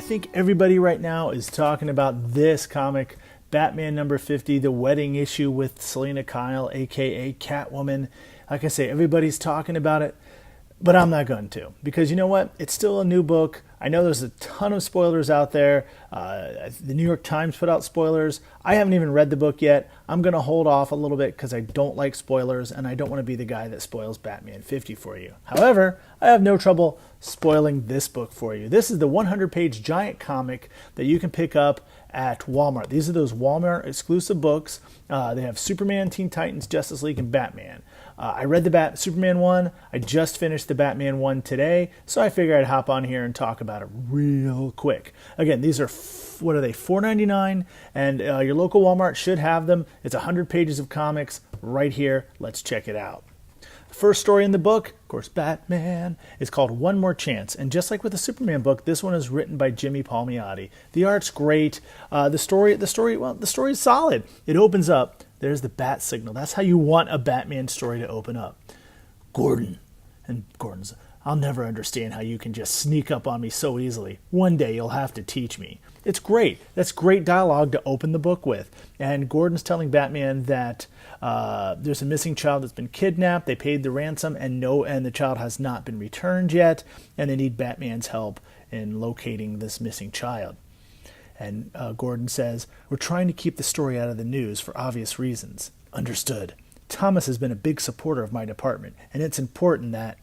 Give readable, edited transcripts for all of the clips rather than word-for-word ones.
think everybody right now is talking about this comic, Batman number 50, the wedding issue with Selena Kyle, aka Catwoman. Like I say, everybody's talking about it, but I'm not going to, because you know what? It's still a new book. I know there's a ton of spoilers out there. The New York Times put out spoilers. I haven't even read the book yet. I'm going to hold off a little bit because I don't like spoilers, and I don't want to be the guy that spoils Batman 50 for you. However, I have no trouble spoiling this book for you. This is the 100-page giant comic that you can pick up at Wal-Mart. These are those Wal-Mart exclusive books. They have Superman, Teen Titans, Justice League, and Batman. I read the Superman one. I just finished the Batman one today, so I figured I'd hop on here and talk about it real quick. Again, these are, what are they, $4.99, and your local Walmart should have them. It's 100 pages of comics right here. Let's check it out. The first story in the book, of course, Batman, is called One More Chance, and just like with the Superman book, this one is written by Jimmy Palmiotti. The art's great. The story is solid. It opens up. There's the bat signal. That's how you want a Batman story to open up. Gordon. And Gordon's, I'll never understand how you can just sneak up on me so easily. One day you'll have to teach me. It's great. That's great dialogue to open the book with. And Gordon's telling Batman that there's a missing child that's been kidnapped. They paid the ransom, and the child has not been returned yet. And they need Batman's help in locating this missing child. And Gordon says, we're trying to keep the story out of the news for obvious reasons. Understood. Thomas has been a big supporter of my department, and it's important that...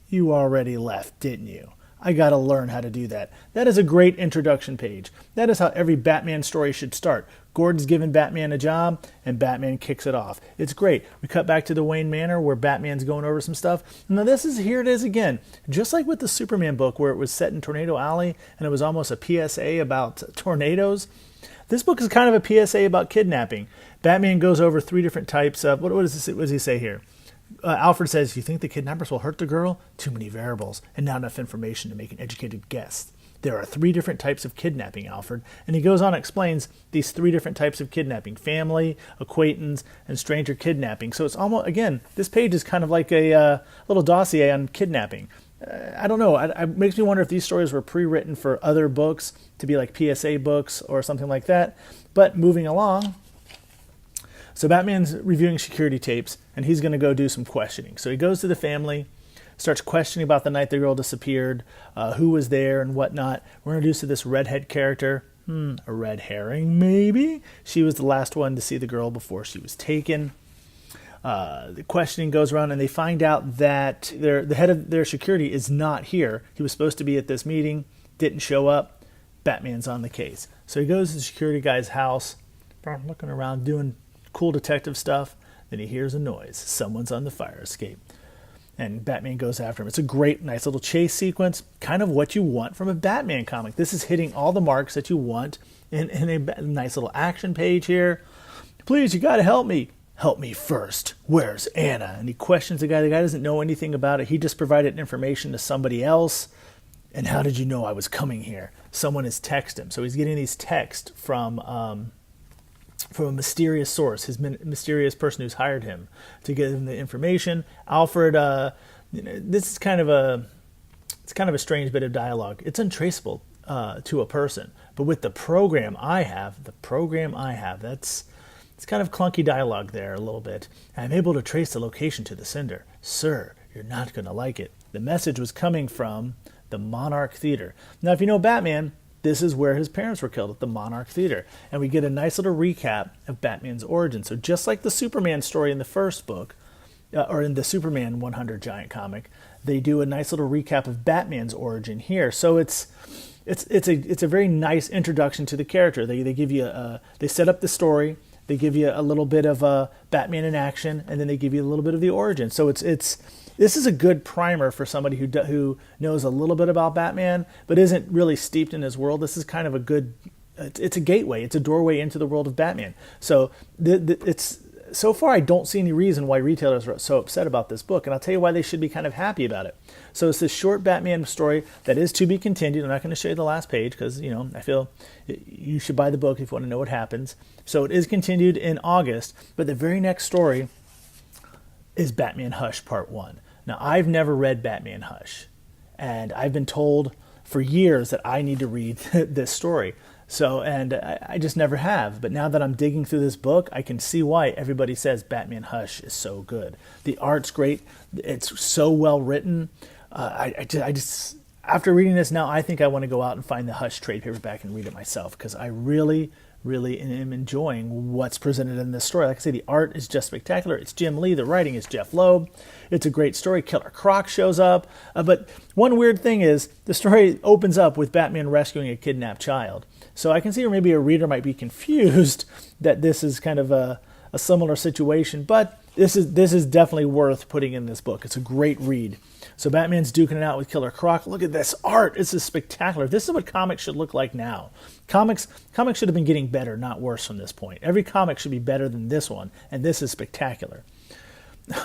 You already left, didn't you? I gotta learn how to do that. That is a great introduction page. That is how every Batman story should start. Gordon's given Batman a job, and Batman kicks it off. It's great. We cut back to the Wayne Manor where Batman's going over some stuff. Now here it is again. Just like with the Superman book where it was set in Tornado Alley and it was almost a PSA about tornadoes, this book is kind of a PSA about kidnapping. Batman goes over 3 different types of, what does he say here? Alfred says, you think the kidnappers will hurt the girl? Too many variables and not enough information to make an educated guess. There are 3 different types of kidnapping, Alfred. And he goes on and explains these 3 different types of kidnapping: family, acquaintance, and stranger kidnapping. So it's almost, again, this page is kind of like a little dossier on kidnapping. I don't know. It makes me wonder if these stories were pre-written for other books to be like PSA books or something like that. But moving along. So Batman's reviewing security tapes, and he's going to go do some questioning. So he goes to the family, starts questioning about the night the girl disappeared, who was there and whatnot. We're introduced to this redhead character. A red herring, maybe? She was the last one to see the girl before she was taken. The questioning goes around, and they find out that the head of their security is not here. He was supposed to be at this meeting, didn't show up. Batman's on the case. So he goes to the security guy's house, looking around, doing cool detective stuff. Then he hears a noise. Someone's on the fire escape. And Batman goes after him. It's a great, nice little chase sequence. Kind of what you want from a Batman comic. This is hitting all the marks that you want in a nice little action page here. Please, you got to help me. Help me first. Where's Anna? And he questions the guy. The guy doesn't know anything about it. He just provided information to somebody else. And how did you know I was coming here? Someone has texted him. So he's getting these texts from a mysterious source, his mysterious person who's hired him to give him the information. Alfred, this is kind of a strange bit of dialogue. It's untraceable to a person, but with the program I have, it's kind of clunky dialogue there a little bit. I'm able to trace the location to the sender. Sir, you're not going to like it. The message was coming from the Monarch Theater. Now, if you know Batman, this is where his parents were killed, at the Monarch Theater. And we get a nice little recap of Batman's origin. So just like the Superman story in the first book, or in the Superman 100 giant comic, they do a nice little recap of Batman's origin here. So it's a very nice introduction to the character. They give you they set up the story, they give you a little bit of Batman in action, and then they give you a little bit of the origin. So this is a good primer for somebody who knows a little bit about Batman, but isn't really steeped in his world. This is kind of a good, it's a gateway. It's a doorway into the world of Batman. So so far I don't see any reason why retailers are so upset about this book, and I'll tell you why they should be kind of happy about it. So it's this short Batman story that is to be continued. I'm not going to show you the last page because, I feel you should buy the book if you want to know what happens. So it is continued in August, but the very next story is Batman Hush Part 1. Now, I've never read Batman Hush, and I've been told for years that I need to read this story. So, and I just never have. But now that I'm digging through this book, I can see why everybody says Batman Hush is so good. The art's great. It's so well written. I just after reading this now, I think I want to go out and find the Hush trade paperback and read it myself, because I really am enjoying what's presented in this story. Like I say, the art is just spectacular. It's Jim Lee. The writing is Jeff Loeb. It's a great story. Killer Croc shows up. But one weird thing is the story opens up with Batman rescuing a kidnapped child. So I can see where maybe a reader might be confused that this is kind of a similar situation. But this is definitely worth putting in this book. It's a great read. So Batman's duking it out with Killer Croc. Look at this art. This is spectacular. This is what comics should look like now. Comics should have been getting better, not worse from this point. Every comic should be better than this one, and this is spectacular.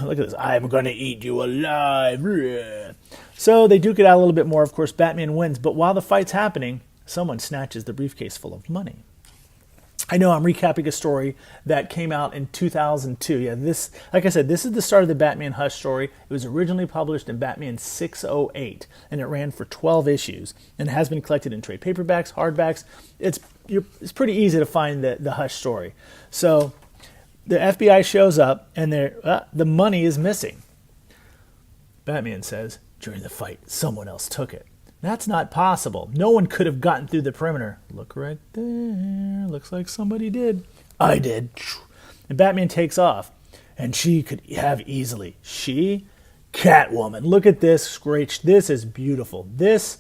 Look at this. I'm going to eat you alive. So they duke it out a little bit more. Of course, Batman wins, but while the fight's happening, someone snatches the briefcase full of money. I know I'm recapping a story that came out in 2002. Yeah, this, like I said, this is the start of the Batman Hush story. It was originally published in Batman 608, and it ran for 12 issues, and it has been collected in trade paperbacks, hardbacks. It's pretty easy to find the Hush story. So the FBI shows up, and the money is missing. Batman says, during the fight, someone else took it. That's not possible. No one could have gotten through the perimeter. Look right there. Looks like somebody did. I did. And Batman takes off. And she could have easily. She? Catwoman. Look at this screech. This is beautiful. This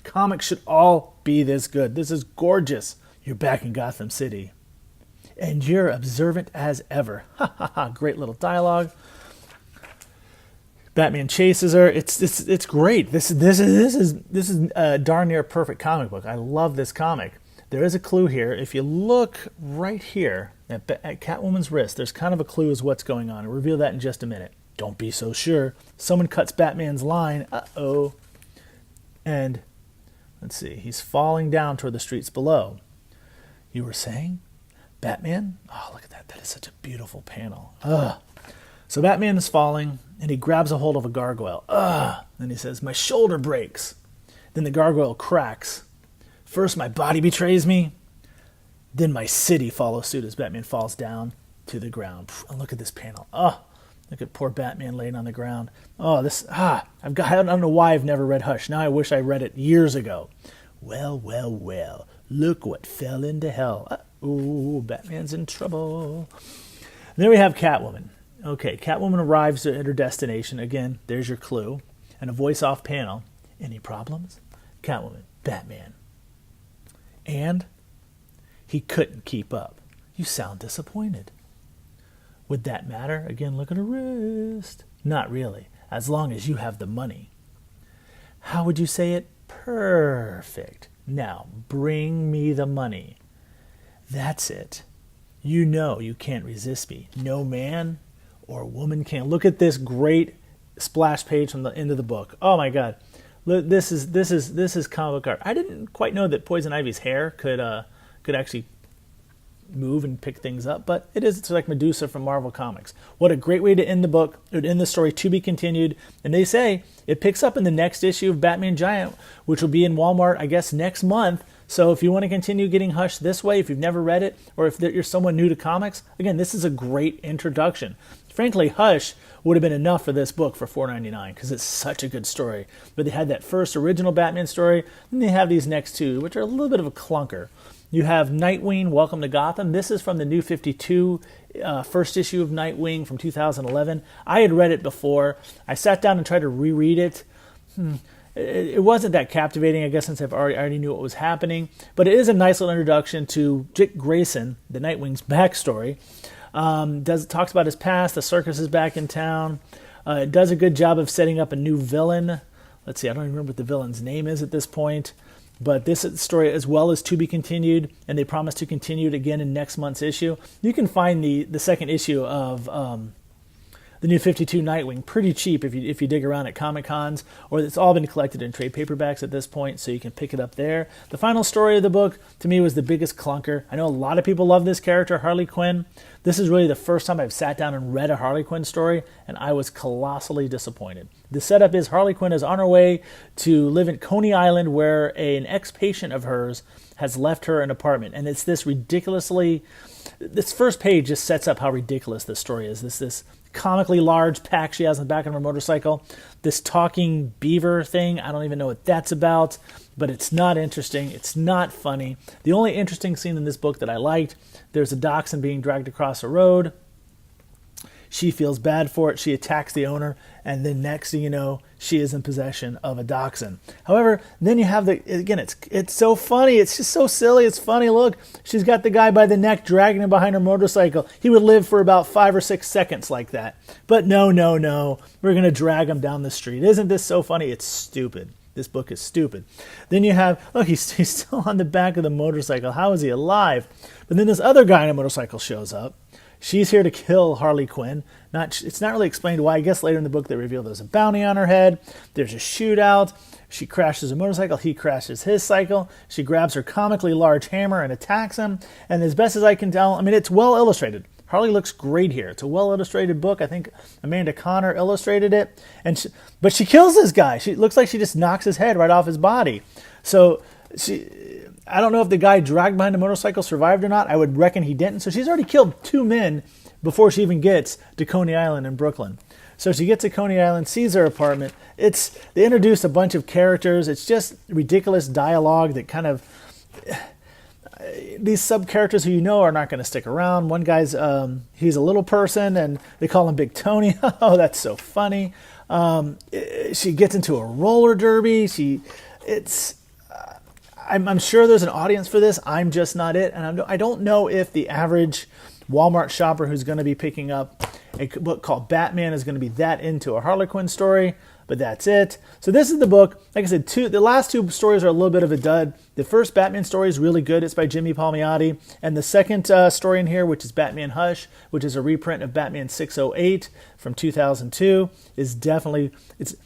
comics should all be this good. This is gorgeous. You're back in Gotham City. And you're observant as ever. Ha ha ha. Great little dialogue. Batman chases her. It's great. This is a darn near perfect comic book. I love this comic. There is a clue here. If you look right here at Catwoman's wrist, there's kind of a clue as what's going on. I'll reveal that in just a minute. Don't be so sure. Someone cuts Batman's line. Uh-oh. And let's see. He's falling down toward the streets below. You were saying? Batman? Oh, look at that. That is such a beautiful panel. Ugh. So Batman is falling, and he grabs a hold of a gargoyle. Ugh! And he says, my shoulder breaks. Then the gargoyle cracks. First my body betrays me, then my city follows suit as Batman falls down to the ground. And look at this panel. Oh, look at poor Batman laying on the ground. Oh, I don't know why I've never read Hush. Now I wish I read it years ago. Well, well, well, look what fell into hell. Uh-oh, Batman's in trouble. And then we have Catwoman. Okay, Catwoman arrives at her destination. Again, there's your clue. And a voice off panel. Any problems? Catwoman, Batman. And he couldn't keep up. You sound disappointed. Would that matter? Again, look at her wrist. Not really, as long as you have the money. How would you say it? Perfect. Now, bring me the money. That's it. You know you can't resist me. No man or woman can. Look at this great splash page from the end of the book. Oh my God, this is comic book art. I didn't quite know that Poison Ivy's hair could actually move and pick things up, but it's like Medusa from Marvel Comics. What a great way to end the book, or end the story, to be continued. And they say it picks up in the next issue of Batman Giant, which will be in Wal-Mart, I guess, next month. So if you want to continue getting Hush this way, if you've never read it, or if you're someone new to comics, again, this is a great introduction. Frankly, Hush would have been enough for this book for $4.99 because it's such a good story. But they had that first original Batman story, and they have these next two, which are a little bit of a clunker. You have Nightwing, Welcome to Gotham. This is from the New 52 first issue of Nightwing from 2011. I had read it before. I sat down and tried to reread it. It wasn't that captivating, I guess, since I already knew what was happening. But it is a nice little introduction to Dick Grayson, the Nightwing's backstory. Talks about his past. The circus is back in town. It does a good job of setting up a new villain. Let's see, I don't even remember what the villain's name is at this point. But this story, as well as to be continued, and they promise to continue it again in next month's issue. You can find the second issue of the New 52 Nightwing pretty cheap if you dig around at Comic Cons, or it's all been collected in trade paperbacks at this point, so you can pick it up there. The final story of the book, to me, was the biggest clunker. I know a lot of people love this character, Harley Quinn. This is really the first time I've sat down and read a Harley Quinn story, and I was colossally disappointed. The setup is Harley Quinn is on her way to live in Coney Island, where an ex-patient of hers has left her an apartment. And it's this ridiculously... This first page just sets up how ridiculous this story is. This comically large pack she has on the back of her motorcycle. This talking beaver thing, I don't even know what that's about, but it's not interesting. It's not funny. The only interesting scene in this book that I liked, there's a dachshund being dragged across a road. She feels bad for it. She attacks the owner, and then next thing you know, she is in possession of a dachshund. However, then you have it's so funny. It's just so silly. It's funny. Look, she's got the guy by the neck, dragging him behind her motorcycle. He would live for about 5 or 6 seconds like that. But no. We're going to drag him down the street. Isn't this so funny? It's stupid. This book is stupid. Then you have, look, he's still on the back of the motorcycle. How is he alive? But then this other guy on a motorcycle shows up. She's here to kill Harley Quinn. It's not really explained why. I guess later in the book they reveal there's a bounty on her head. There's a shootout. She crashes a motorcycle. He crashes his cycle. She grabs her comically large hammer and attacks him. And as best as I can tell, I mean, it's well illustrated. Harley looks great here. It's a well-illustrated book. I think Amanda Connor illustrated it. But she kills this guy. She looks like she just knocks his head right off his body. So I don't know if the guy dragged behind the motorcycle survived or not. I would reckon he didn't. So she's already killed 2 men before she even gets to Coney Island in Brooklyn. So she gets to Coney Island, sees her apartment. They introduce a bunch of characters. It's just ridiculous dialogue that kind of... These sub-characters who you know are not going to stick around. One guy's, he's a little person, and they call him Big Tony. Oh, that's so funny. She gets into a roller derby. I'm sure there's an audience for this. I'm just not it. And I don't know if the average Walmart shopper who's going to be picking up a book called Batman is going to be that into a Harley Quinn story, but that's it. So this is the book. Like I said, the last 2 stories are a little bit of a dud. The first Batman story is really good. It's by Jimmy Palmiotti. And the second story in here, which is Batman Hush, which is a reprint of Batman 608 from 2002, is definitely...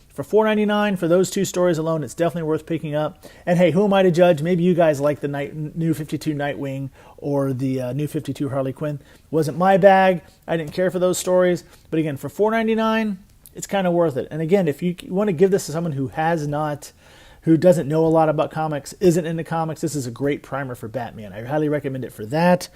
For $4.99 for those 2 stories alone, it's definitely worth picking up. And hey, who am I to judge? Maybe you guys like the New 52 Nightwing or the New 52 Harley Quinn. Wasn't my bag. I didn't care for those stories. But again, for $4.99, it's kind of worth it. And again, if you want to give this to someone who doesn't know a lot about comics, isn't into comics, this is a great primer for Batman. I highly recommend it for that.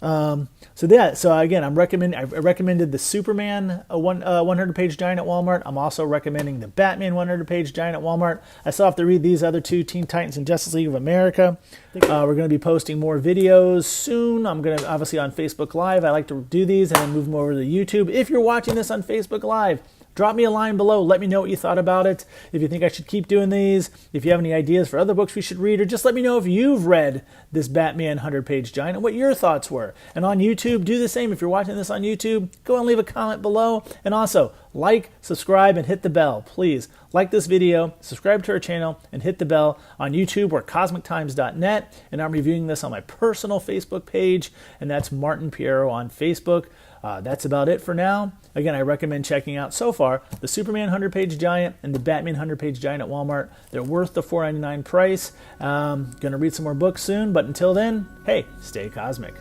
So again, I recommended the Superman 100-page giant at Walmart. I'm also recommending the Batman 100-page giant at Walmart. I still have to read these other 2, Teen Titans and Justice League of America. We're going to be posting more videos soon. I'm going to, obviously, on Facebook Live. I like to do these and then move them over to YouTube. If you're watching this on Facebook Live, drop me a line below. Let me know what you thought about it. If you think I should keep doing these, if you have any ideas for other books we should read, or just let me know if you've read this Batman 100-page giant and what your thoughts were. And on YouTube, do the same. If you're watching this on YouTube, go and leave a comment below. And also, like, subscribe, and hit the bell. Please like this video, subscribe to our channel, and hit the bell. On YouTube, we're cosmictimes.net, and I'm reviewing this on my personal Facebook page, and that's Martin Pierro on Facebook. That's about it for now. Again, I recommend checking out so far the Superman 100-page giant and the Batman 100-page giant at Walmart. They're worth the $4.99 price. Gonna read some more books soon, but until then, hey, stay cosmic.